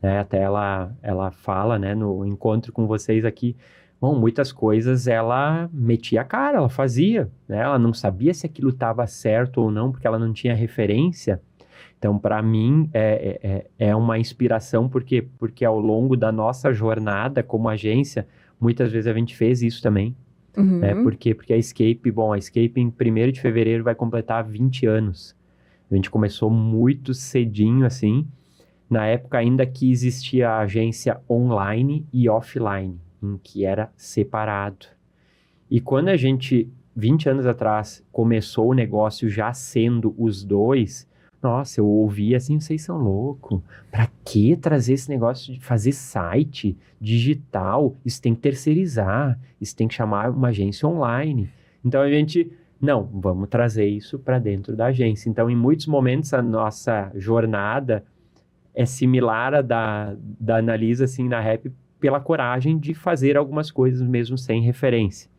né? Até ela fala, né, no encontro com vocês aqui, bom, muitas coisas ela metia a cara, ela fazia, né? Ela não sabia se aquilo estava certo ou não, porque ela não tinha referência. Então, para mim, é uma inspiração, porque ao longo da nossa jornada como agência, muitas vezes a gente fez isso também.
Uhum.
Porque a Escape em 1º de fevereiro vai completar 20 anos. A gente começou muito cedinho, assim, na época ainda que existia a agência online e offline, em que era separado. E quando a gente, 20 anos atrás, começou o negócio já sendo os dois, nossa, eu ouvia assim, vocês são loucos, pra que trazer esse negócio de fazer site digital? Isso tem que terceirizar, isso tem que chamar uma agência online. Então a gente... Não, vamos trazer isso para dentro da agência. Então, em muitos momentos, a nossa jornada é similar à da Annalisa, assim, na Rap, pela coragem de fazer algumas coisas mesmo sem referência.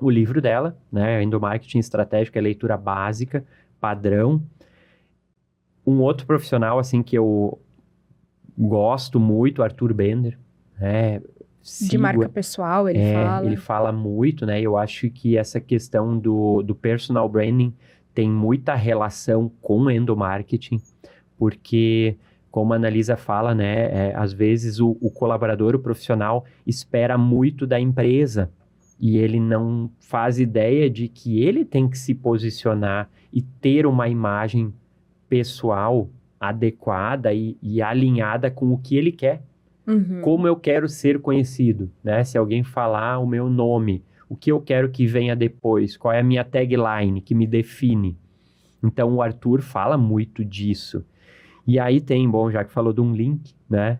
O livro dela, né, Endomarketing Estratégico, é leitura básica, padrão. Um outro profissional, assim, que eu gosto muito, Arthur Bender, né,
De marca pessoal, ele fala.
Ele fala muito, né? Eu acho que essa questão do personal branding tem muita relação com endomarketing, porque, como a Annalisa fala, né? Às vezes o colaborador, o profissional, espera muito da empresa e ele não faz ideia de que ele tem que se posicionar e ter uma imagem pessoal adequada e alinhada com o que ele quer.
Uhum.
Como eu quero ser conhecido, né? Se alguém falar o meu nome, o que eu quero que venha depois, qual é a minha tagline que me define. Então, o Arthur fala muito disso. E aí tem, bom, já que falou de um link, né?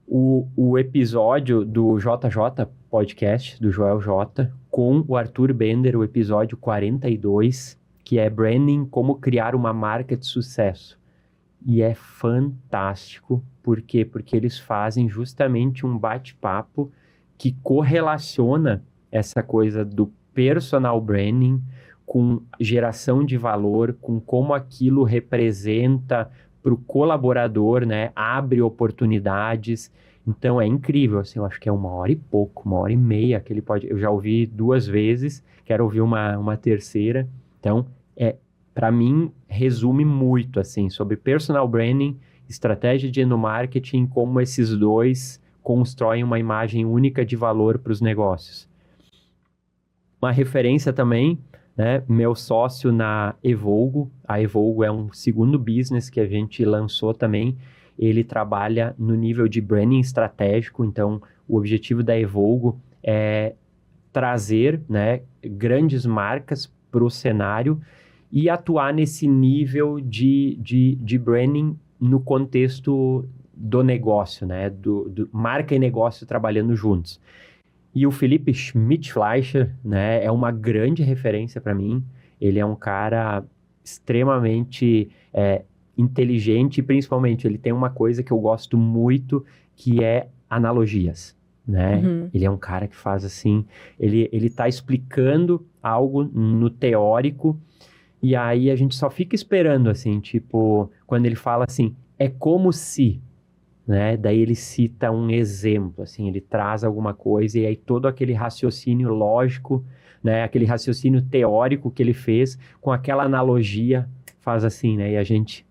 O episódio do JJ Podcast, do Joel J, com o Arthur Bender, o episódio 42, que é Branding, como criar uma marca de sucesso. E é fantástico. Por quê? Porque eles fazem justamente um bate-papo que correlaciona essa coisa do personal branding com geração de valor, com como aquilo representa o colaborador, né? Abre oportunidades. Então é incrível, assim, eu acho que é 1h e pouco, 1h30 que ele pode. Eu já ouvi 2 vezes, quero ouvir uma terceira. Então, para mim, resume muito, assim, sobre personal branding, estratégia de endomarketing, como esses dois constroem uma imagem única de valor para os negócios. Uma referência também, né? Meu sócio na Evolgo. A Evolgo é um segundo business que a gente lançou também. Ele trabalha no nível de branding estratégico. Então, o objetivo da Evolgo é trazer, né, grandes marcas para o cenário e atuar nesse nível de branding no contexto do negócio, né? Do marca e negócio trabalhando juntos. E o Felipe Schmidt-Fleischer, né, é uma grande referência para mim. Ele é um cara extremamente inteligente e, principalmente, ele tem uma coisa que eu gosto muito, que é analogias, né?
Uhum.
Ele é um cara que faz assim, ele tá explicando algo no teórico e aí a gente só fica esperando, assim, tipo, quando ele fala assim, é como se... né? Daí ele cita um exemplo, assim, ele traz alguma coisa e aí todo aquele raciocínio lógico, né? Aquele raciocínio teórico que ele fez com aquela analogia faz assim, né? E a gente,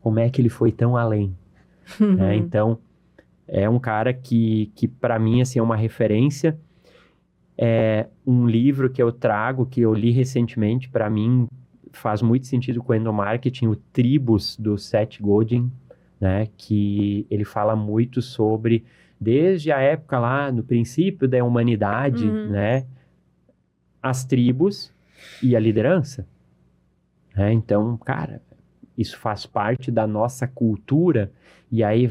como é que ele foi tão além? Né? Então, é um cara que para mim, assim, é uma referência. É um livro que eu trago, que eu li recentemente, para mim faz muito sentido com o endomarketing, o Tribos, do Seth Godin, né, que ele fala muito sobre, desde a época lá, no princípio da humanidade, né, as tribos e a liderança. Né? Então, cara, isso faz parte da nossa cultura, e aí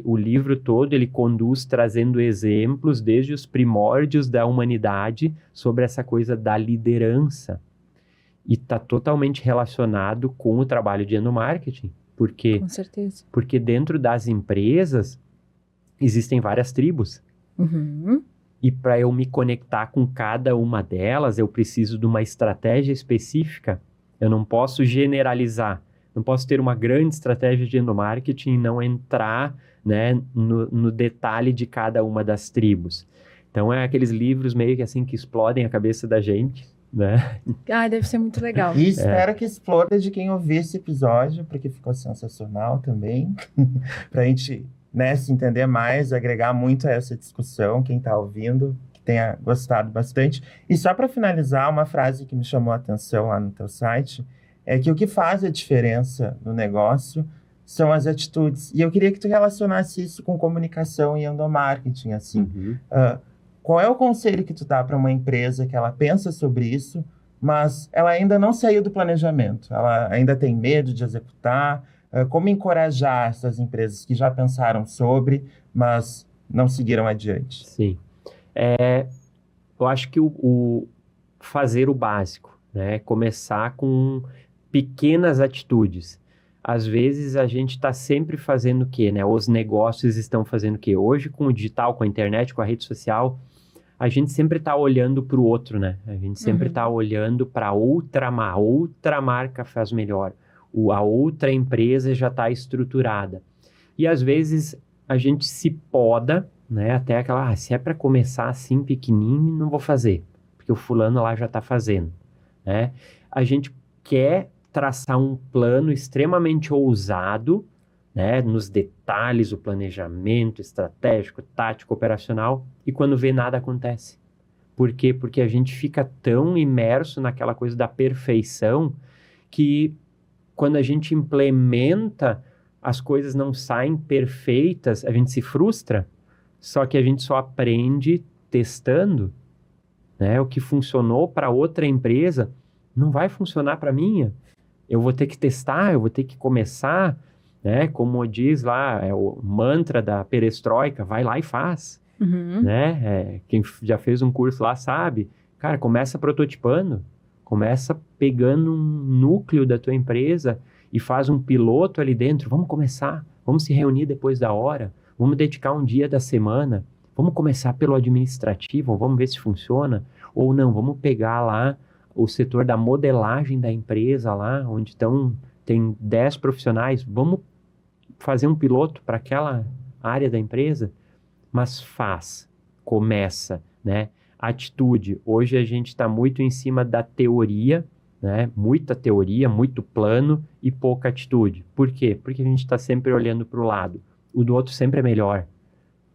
o livro todo, ele conduz trazendo exemplos desde os primórdios da humanidade sobre essa coisa da liderança. E está totalmente relacionado com o trabalho de endomarketing.
Com certeza.
Porque dentro das empresas existem várias tribos.
Uhum.
E para eu me conectar com cada uma delas, eu preciso de uma estratégia específica. Eu não posso generalizar. Não posso ter uma grande estratégia de endomarketing e não entrar, né, no detalhe de cada uma das tribos. Então, é aqueles livros meio que assim que explodem a cabeça da gente, né?
Ah, deve ser muito legal.
E espero que exploda de quem ouvir esse episódio, porque ficou sensacional também. Pra gente, né, se entender mais, agregar muito a essa discussão, quem tá ouvindo, que tenha gostado bastante. E só para finalizar, uma frase que me chamou a atenção lá no teu site, é que o que faz a diferença no negócio são as atitudes. E eu queria que tu relacionasse isso com comunicação e endomarketing, assim. Qual é o conselho que tu dá para uma empresa que ela pensa sobre isso, mas ela ainda não saiu do planejamento, ela ainda tem medo de executar? Como encorajar essas empresas que já pensaram sobre, mas não seguiram adiante?
Sim. Eu acho que o fazer o básico, né? Começar com pequenas atitudes. Às vezes a gente está sempre fazendo o quê, né? Os negócios estão fazendo o quê? Hoje, com o digital, com a internet, com a rede social, a gente sempre está olhando para o outro, né? A gente sempre está olhando para outra marca faz melhor. A outra empresa já está estruturada. E às vezes a gente se poda, né? Até aquela, se é para começar assim pequenininho, não vou fazer, porque o fulano lá já está fazendo, né? A gente quer traçar um plano extremamente ousado, né, nos detalhes, o planejamento estratégico, tático, operacional, e quando vê, nada acontece. Por quê? Porque a gente fica tão imerso naquela coisa da perfeição que quando a gente implementa, as coisas não saem perfeitas, a gente se frustra, só que a gente só aprende testando, né? O que funcionou para outra empresa não vai funcionar para a minha. Eu vou ter que testar, eu vou ter que começar, né? Como diz lá, é o mantra da perestroika, vai lá e faz, né? Quem já fez um curso lá sabe. Cara, começa prototipando, começa pegando um núcleo da tua empresa e faz um piloto ali dentro. Vamos começar, vamos se reunir depois da hora, vamos dedicar um dia da semana, vamos começar pelo administrativo, vamos ver se funciona, ou não, vamos pegar lá o setor da modelagem da empresa lá, onde estão tem 10 profissionais, vamos fazer um piloto para aquela área da empresa? Mas começa, né? Atitude. Hoje a gente está muito em cima da teoria, né? Muita teoria, muito plano e pouca atitude. Por quê? Porque a gente está sempre olhando para o lado. O do outro sempre é melhor.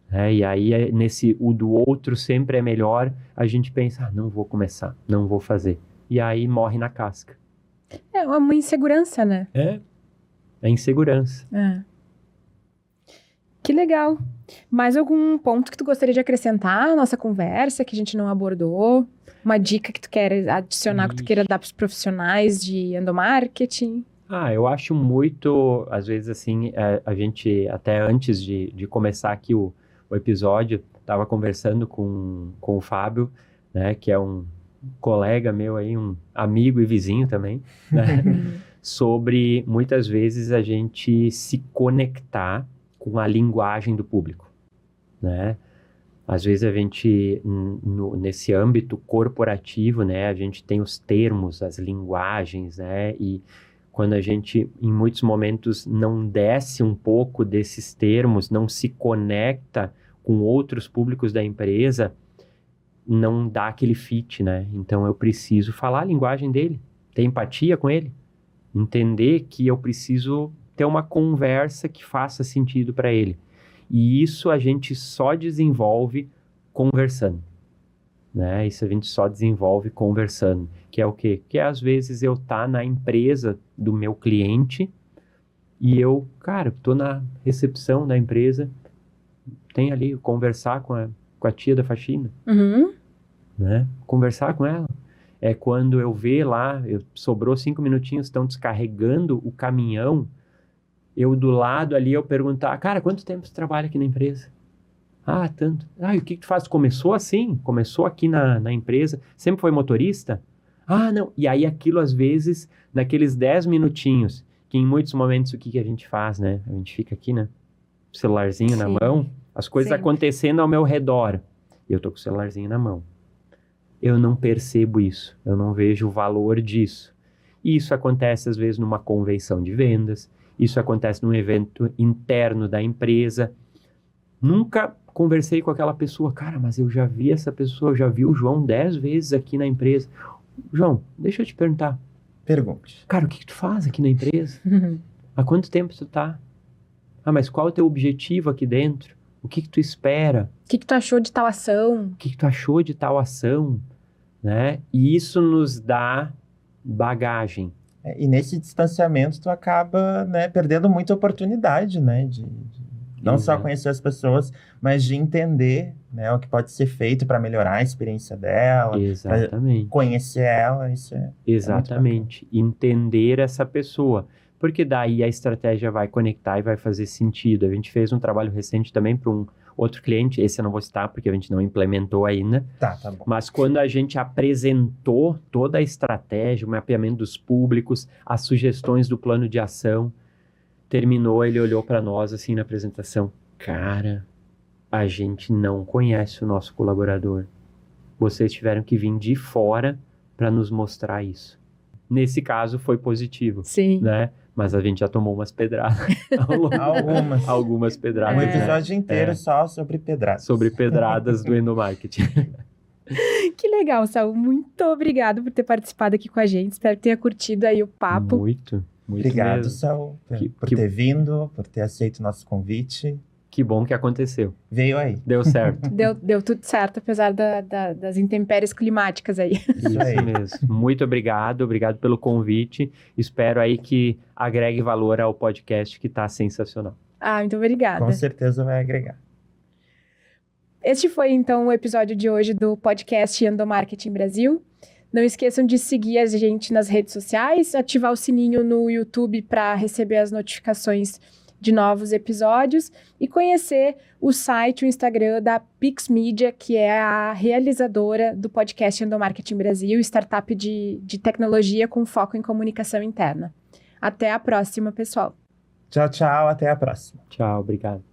Né? E aí, o do outro sempre é melhor, a gente pensa, não vou começar, não vou fazer. E aí morre na casca.
É uma insegurança, né?
É insegurança.
Que legal. Mais algum ponto que tu gostaria de acrescentar à nossa conversa, que a gente não abordou? Uma dica que tu quer adicionar, que tu queira dar para os profissionais de endomarketing?
Eu acho muito, às vezes assim, a gente, até antes de começar aqui o episódio, estava conversando com o Fábio, né, que é um colega meu aí, um amigo e vizinho também, né, sobre muitas vezes a gente se conectar com a linguagem do público, né? Às vezes a gente, nesse âmbito corporativo, né, a gente tem os termos, as linguagens, né, e quando a gente, em muitos momentos, não desce um pouco desses termos, não se conecta com outros públicos da empresa, não dá aquele fit, né? Então eu preciso falar a linguagem dele, ter empatia com ele, entender que eu preciso ter uma conversa que faça sentido para ele. E isso a gente só desenvolve conversando, né? Isso a gente só desenvolve conversando. Que é o quê? Que é, às vezes eu tá na empresa do meu cliente e eu, tô na recepção da empresa, tem ali conversar com a tia da faxina, né? Conversar com ela. É quando eu ver lá, sobrou 5 minutinhos, estão descarregando o caminhão, eu do lado ali, eu perguntar, quanto tempo você trabalha aqui na empresa? Tanto. E o que tu faz? Começou assim? Começou aqui na empresa? Sempre foi motorista? Não. E aí aquilo, às vezes, naqueles 10 minutinhos, que em muitos momentos o que a gente faz, né? A gente fica aqui, né? Celularzinho na mão, as coisas acontecendo ao meu redor. E eu tô com o celularzinho na mão. Eu não percebo isso. Eu não vejo o valor disso. E isso acontece, às vezes, numa convenção de vendas. Isso acontece num evento interno da empresa. Nunca conversei com aquela pessoa. Mas eu já vi essa pessoa, eu já vi o João 10 vezes aqui na empresa. João, deixa eu te perguntar.
Pergunte.
O que tu faz aqui na empresa? Há quanto tempo tu tá? Mas qual é o teu objetivo aqui dentro? O que tu espera?
O que tu achou de tal ação?
O que tu achou de tal ação? Né? E isso nos dá bagagem.
E nesse distanciamento tu acaba, né, perdendo muita oportunidade, né, de não só conhecer as pessoas, mas de entender, né, o que pode ser feito para melhorar a experiência dela,
Exatamente.
Conhecer ela, isso é
exatamente, entender essa pessoa, porque daí a estratégia vai conectar e vai fazer sentido. A gente fez um trabalho recente também para um outro cliente, esse eu não vou citar porque a gente não implementou ainda.
Tá bom.
Mas quando a gente apresentou toda a estratégia, o mapeamento dos públicos, as sugestões do plano de ação, terminou, ele olhou para nós assim na apresentação. A gente não conhece o nosso colaborador. Vocês tiveram que vir de fora para nos mostrar isso. Nesse caso foi positivo.
Sim.
Né? Mas a gente já tomou umas pedradas. Algumas pedradas.
Um episódio inteiro só sobre pedradas.
Sobre pedradas do endomarketing.
Que legal, Saul. Muito obrigado por ter participado aqui com a gente. Espero que tenha curtido aí o papo.
Muito
obrigado,
mesmo.
Saul, por ter vindo, por ter aceito o nosso convite.
Que bom que aconteceu.
Veio aí.
Deu certo.
Deu tudo certo, apesar das intempéries climáticas aí.
Isso mesmo. Muito obrigado pelo convite. Espero aí que agregue valor ao podcast, que está sensacional.
Muito obrigada.
Com certeza vai agregar.
Este foi, então, o episódio de hoje do podcast Endomarketing Brasil. Não esqueçam de seguir a gente nas redes sociais, ativar o sininho no YouTube para receber as notificações de novos episódios e conhecer o site, o Instagram da Pix Media, que é a realizadora do podcast Endomarketing Brasil, startup de tecnologia com foco em comunicação interna. Até a próxima, pessoal.
Tchau, até a próxima.
Tchau, obrigado.